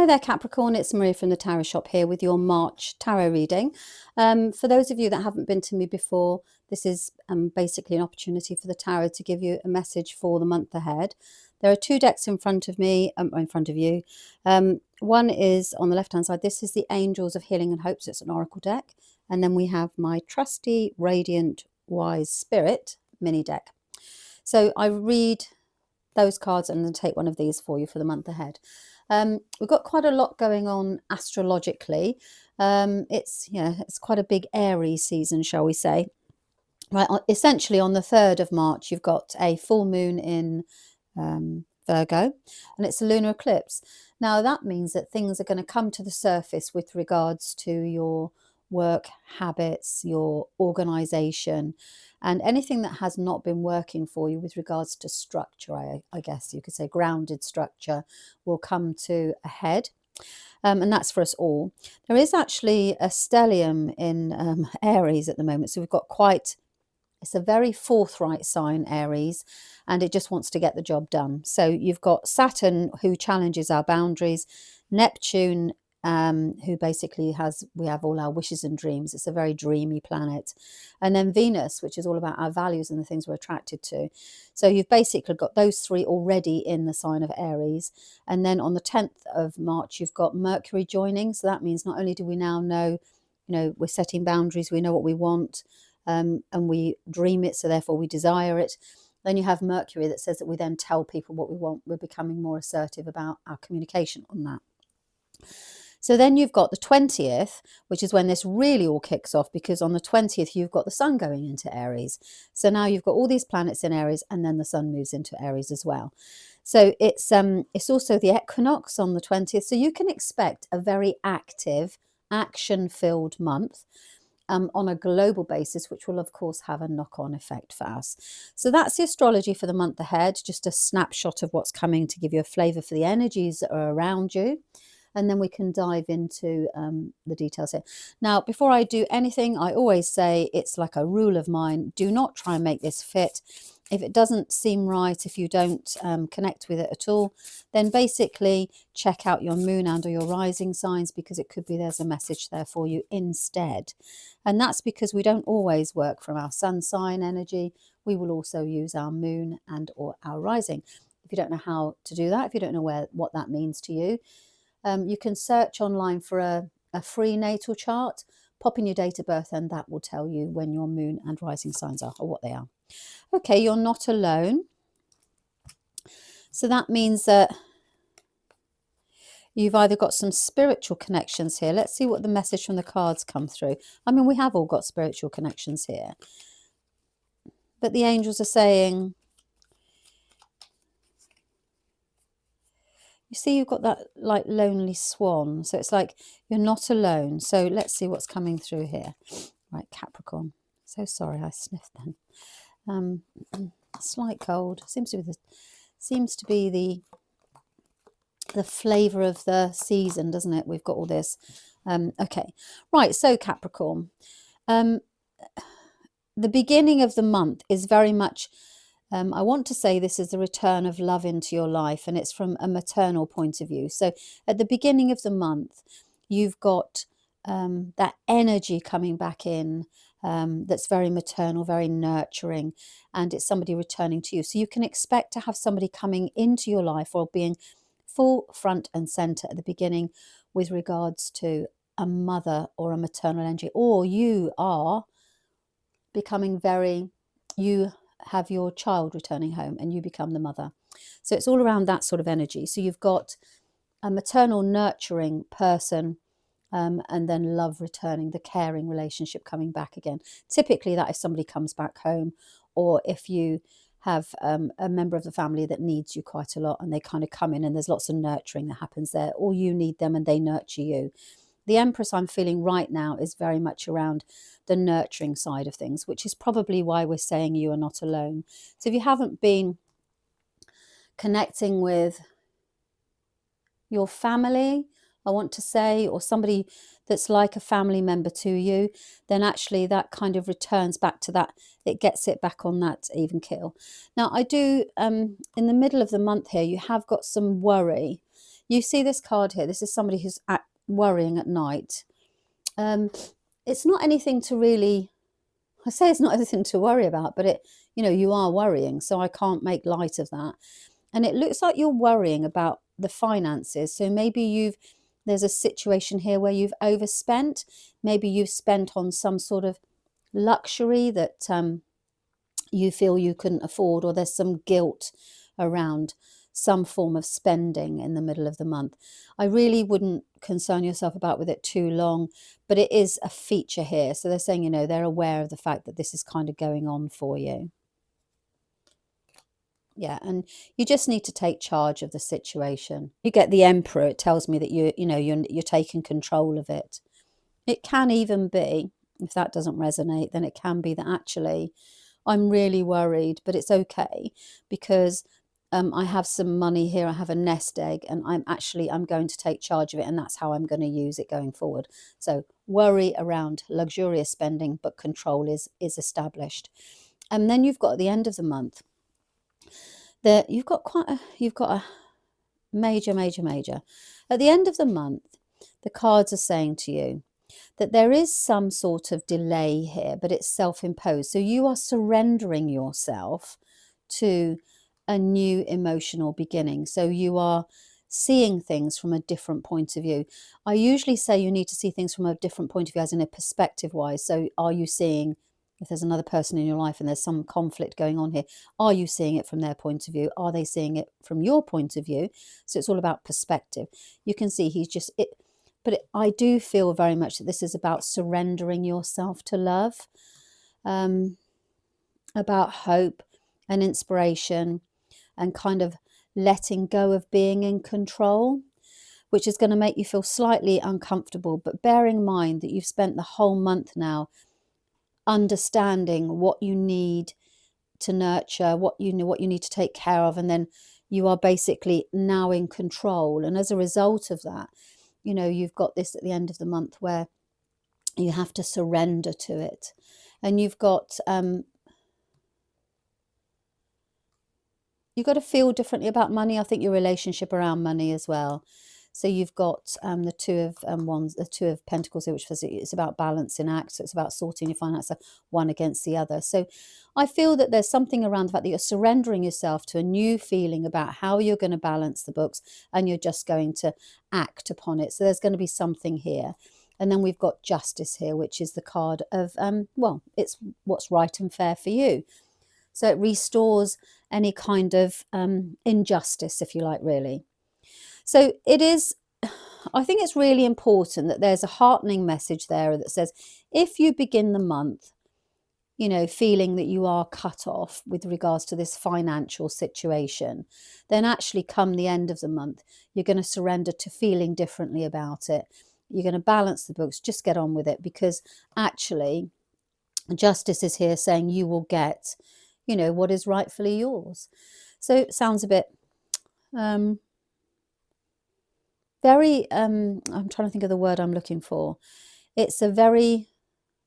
Hi there, Capricorn. It's Maria from the Tarot Shop here with your March tarot reading. For those of you that haven't been to me before, this is basically an opportunity for the tarot to give you a message for the month ahead. There are two decks in front of me, in front of you. One is on the left-hand side. This is the Angels of Healing and Hope. So it's an oracle deck. And then we have my trusty, radiant, wise spirit mini deck. So I read those cards and then take one of these for you for the month ahead. We've got quite a lot going on astrologically. It's quite a big Aries season, shall we say. Right, essentially on the 3rd of March, you've got a full moon in Virgo, and it's a lunar eclipse. Now that means that things are going to come to the surface with regards to your work habits, your organization, and anything that has not been working for you with regards to structure, I guess you could say grounded structure, will come to a head. And that's for us all. There is actually a stellium in Aries at the moment. So we've got it's a very forthright sign, Aries, and it just wants to get the job done. So you've got Saturn, who challenges our boundaries, Neptune, who basically we have all our wishes and dreams. It's a very dreamy planet. And then Venus, which is all about our values and the things we're attracted to. So you've basically got those three already in the sign of Aries. And then on the 10th of March, you've got Mercury joining. So that means not only do we now know, we're setting boundaries, we know what we want, and we dream it, so therefore we desire it. Then you have Mercury that says that we then tell people what we want. We're becoming more assertive about our communication on that. So then you've got the 20th, which is when this really all kicks off, because on the 20th, you've got the sun going into Aries. So now you've got all these planets in Aries, and then the sun moves into Aries as well. So it's also the equinox on the 20th. So you can expect a very active, action-filled month on a global basis, which will, of course, have a knock-on effect for us. So that's the astrology for the month ahead, just a snapshot of what's coming to give you a flavour for the energies that are around you. And then we can dive into the details here. Now, before I do anything, I always say it's like a rule of mine. Do not try and make this fit. If it doesn't seem right, if you don't connect with it at all, then basically check out your moon and or your rising signs, because it could be there's a message there for you instead. And that's because we don't always work from our sun sign energy. We will also use our moon and or our rising. If you don't know how to do that, if you don't know what that means to you, you can search online for a free natal chart, pop in your date of birth, and that will tell you when your moon and rising signs are, or what they are. Okay, you're not alone. So that means that you've either got some spiritual connections here. Let's see what the message from the cards come through. I mean, we have all got spiritual connections here. But the angels are saying, you see, you've got that like lonely swan. So it's like you're not alone. So let's see what's coming through here. Right, Capricorn. So sorry, I sniffed then. Slight cold. Seems to be the flavour of the season, doesn't it? We've got all this. Okay, right. So Capricorn. The beginning of the month is very much. I want to say this is the return of love into your life, and it's from a maternal point of view. So at the beginning of the month, you've got that energy coming back in that's very maternal, very nurturing, and it's somebody returning to you. So you can expect to have somebody coming into your life or being full front and centre at the beginning with regards to a mother or a maternal energy, or you are becoming you have your child returning home and you become the mother. So it's all around that sort of energy. So you've got a maternal nurturing person, and then love returning, the caring relationship coming back again. Typically that if somebody comes back home, or if you have a member of the family that needs you quite a lot and they kind of come in and there's lots of nurturing that happens there, or you need them and they nurture you. The Empress I'm feeling right now is very much around the nurturing side of things, which is probably why we're saying you are not alone. So if you haven't been connecting with your family, I want to say, or somebody that's like a family member to you, then actually that kind of returns back to that. It gets it back on that even keel. Now I do, in the middle of the month here, you have got some worry. you see this card here. This is somebody who's worrying at night. It's not anything to really, I say it's not anything to worry about, but you are worrying, so I can't make light of that. And it looks like you're worrying about the finances. So maybe there's a situation here where you've overspent. Maybe you've spent on some sort of luxury that you feel you couldn't afford, or there's some guilt around some form of spending in the middle of the month. I really wouldn't concern yourself with it too long, but it is a feature here. So they're saying, they're aware of the fact that this is kind of going on for you. Yeah, and you just need to take charge of the situation. You get the Emperor. It tells me that you're taking control of it. It can even be, if that doesn't resonate, then it can be that actually I'm really worried, but it's okay because I have some money here. I have a nest egg, and I'm going to take charge of it, and that's how I'm going to use it going forward. So worry around luxurious spending, but control is established. And then you've got at the end of the month, that you've got a major. At the end of the month, the cards are saying to you that there is some sort of delay here, but it's self-imposed. So you are surrendering yourself to a new emotional beginning. So you are seeing things from a different point of view. I usually say you need to see things from a different point of view, as in a perspective wise. So are you seeing, if there's another person in your life and there's some conflict going on here, are you seeing it from their point of view? Are they seeing it from your point of view? So it's all about perspective. You can see I do feel very much that this is about surrendering yourself to love, about hope and inspiration, and kind of letting go of being in control, which is going to make you feel slightly uncomfortable. But bearing in mind that you've spent the whole month now understanding what you need to nurture, what you need to take care of, and then you are basically now in control. And as a result of that, you've got this at the end of the month where you have to surrender to it. And you've got to feel differently about money. I think your relationship around money as well. So you've got the Two of Wands, the Two of Pentacles here, which it's about balancing acts. So it's about sorting your finances one against the other. So I feel that there's something around the fact that you're surrendering yourself to a new feeling about how you're going to balance the books, and you're just going to act upon it. So there's going to be something here. And then we've got Justice here, which is the card of, it's what's right and fair for you. So it restores any kind of injustice, if you like, really. So I think it's really important that there's a heartening message there that says, if you begin the month, feeling that you are cut off with regards to this financial situation, then actually come the end of the month, you're going to surrender to feeling differently about it. You're going to balance the books, just get on with it, because actually Justice is here saying you will get, what is rightfully yours. So it sounds a bit very, I'm trying to think of the word I'm looking for. It's a very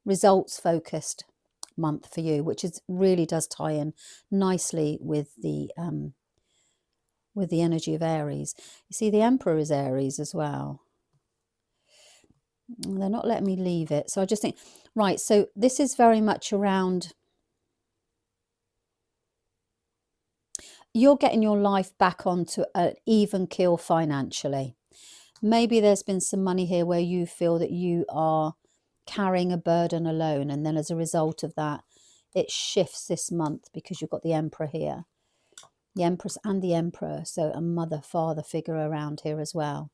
results focused month for you, which really does tie in nicely with the energy of Aries. You see, the Emperor is Aries as well. They're not letting me leave it. So I just think, right, so this is very much around you're getting your life back onto an even keel financially. Maybe there's been some money here where you feel that you are carrying a burden alone, and then as a result of that, it shifts this month because you've got the Emperor here, the Empress and the Emperor. So a mother, father figure around here as well.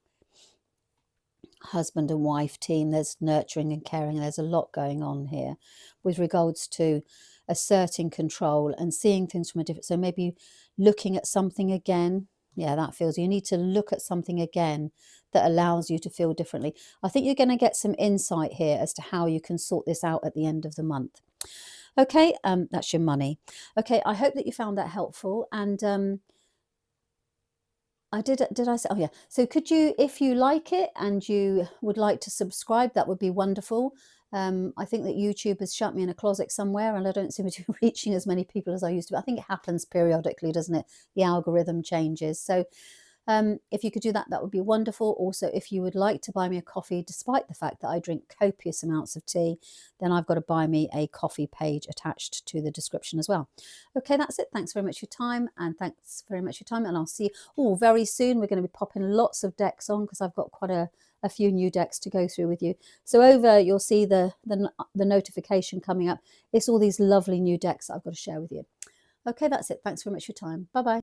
Husband and wife team, there's nurturing and caring. There's a lot going on here with regards to asserting control and seeing things from a different, so maybe looking at something again. Yeah, that feels, you need to look at something again that allows you to feel differently. I think you're going to get some insight here as to how you can sort this out at the end of the month. Okay, that's your money. Okay, I hope that you found that helpful. And did I say, oh yeah, so could you, if you like it and you would like to subscribe, that would be wonderful. I think that YouTube has shut me in a closet somewhere, and I don't seem to be reaching as many people as I used to. I think it happens periodically, doesn't it? The algorithm changes. So If you could do that, that would be wonderful. Also, if you would like to buy me a coffee, despite the fact that I drink copious amounts of tea, then I've got a buy me a coffee page attached to the description as well. Okay, that's it. Thanks very much for your time, and I'll see you all very soon. We're going to be popping lots of decks on because I've got quite a few new decks to go through with you. So over, you'll see the notification coming up. It's all these lovely new decks that I've got to share with you. Okay, that's it. Thanks very much for your time. Bye-bye.